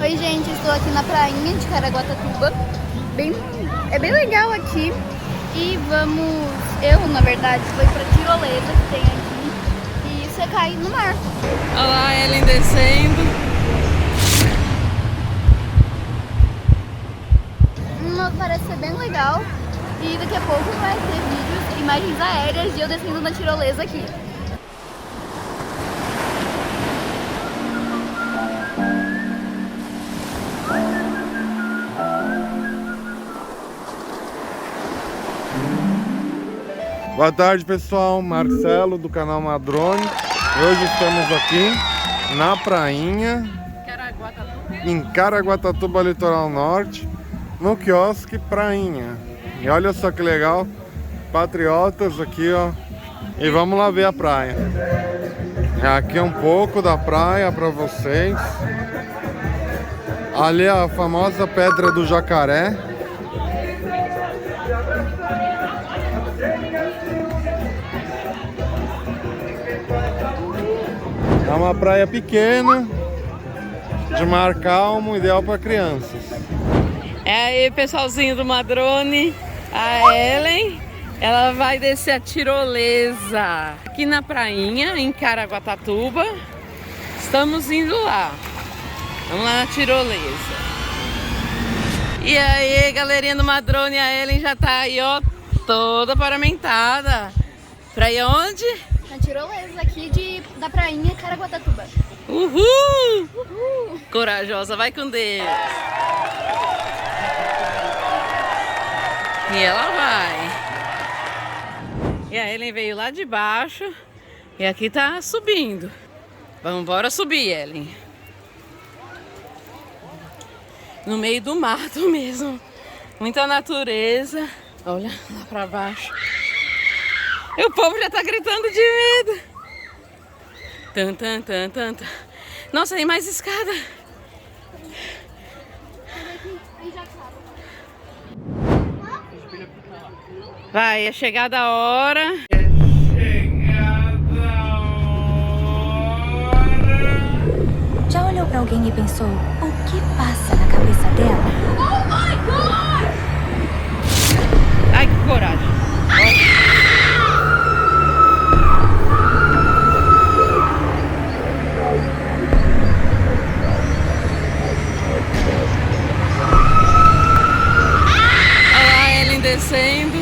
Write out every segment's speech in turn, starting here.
Oi gente, estou aqui na Prainha de Caraguatatuba. É bem legal aqui. E eu na verdade fui pra Tirolesa que tem aqui. E você cai no mar. Olha lá a Ellen descendo. Parece ser bem legal. E daqui a pouco vai ter vídeos, imagens aéreas de eu descendo na tirolesa aqui. Boa tarde pessoal, Marcelo do canal Madrone. Hoje estamos aqui na Prainha, em Caraguatatuba, Litoral Norte, no quiosque Prainha. E olha só que legal, patriotas aqui ó, e vamos lá ver a praia. Aqui é um pouco da praia para vocês. Ali é a famosa Pedra do Jacaré. É uma praia pequena, de mar calmo, ideal para crianças. É aí, pessoalzinho do Madrone, a Ellen, ela vai descer a tirolesa aqui na prainha, em Caraguatatuba. Estamos indo lá. Vamos lá na tirolesa. E aí, galerinha do Madrone, a Ellen já tá aí, ó, toda paramentada. Pra ir onde? Na tirolesa aqui da Prainha Caraguatatuba. Uhul! Uhul! Corajosa, vai com Deus. E ela vai. E a Ellen veio lá de baixo e aqui tá subindo. Vamos embora subir, Ellen. No meio do mato mesmo. Muita natureza. Olha lá pra baixo. E o povo já tá gritando de medo. Tan, tan, tan, tan, tan. Nossa, tem mais escada. Vai, é chegada a hora. Já olhou pra alguém e pensou, o que passa na cabeça dela? Oh my God! Ai, que coragem. Olha lá a Ellen descendo.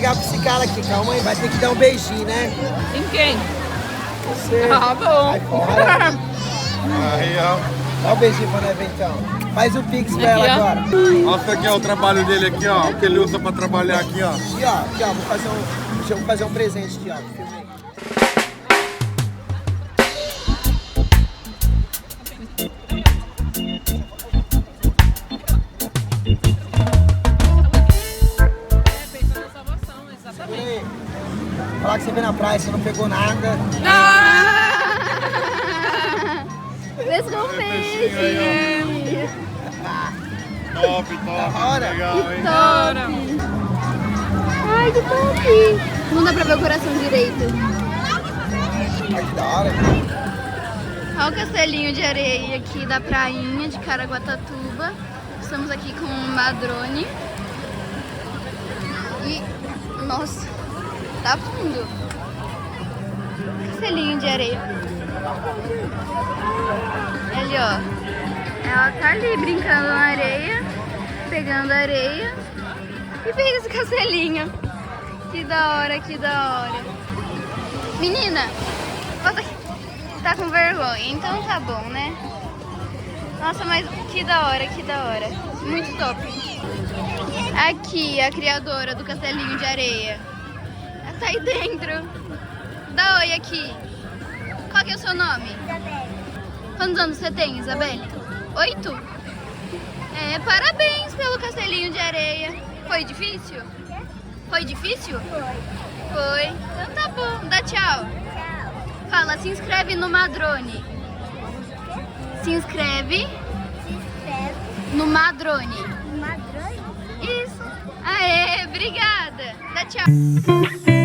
chegar pra esse cara aqui, calma aí, vai ter que dar um beijinho, né? Em quem? Você. Ah, bom. Vai fora. Aí, ó. Dá um beijinho pra nós ver então. Faz o pix pra Aqui, ela ó. agora. Mostra aqui, ó, o trabalho dele aqui, ó. O que ele usa pra trabalhar aqui, ó. Aqui, ó, deixa eu fazer um presente aqui, ó. Filma aí. Segura aí. Falar que você veio na praia, você não pegou nada. Vê com peixinho aí, Top, top. Da hora. Legal, hein? top. Ai, que top. Não dá pra ver o coração direito. Ai, que da hora. Olha o castelinho de areia aqui da Prainha de Caraguatatuba. Estamos aqui com uma drone. E, nossa, tá fundo. Castelinho de areia. Ali, ó. Ela tá ali brincando na areia, pegando areia e fez esse castelinho. Que da hora, que da hora. Menina, volta aqui. Tá com vergonha, então tá bom, né? Nossa, mas que da hora, que da hora. Muito top. Aqui, a criadora do castelinho de areia. Ela tá aí dentro. Dá oi aqui. Qual que é o seu nome? Isabelle. Quantos anos você tem, Isabelle? 8? É, parabéns pelo castelinho de areia. Foi difícil? Foi difícil? Foi. Então tá bom, dá tchau. Fala, se inscreve no Madrone. Se inscreve no Madrone. Isso. Aê, obrigada. Dá tchau.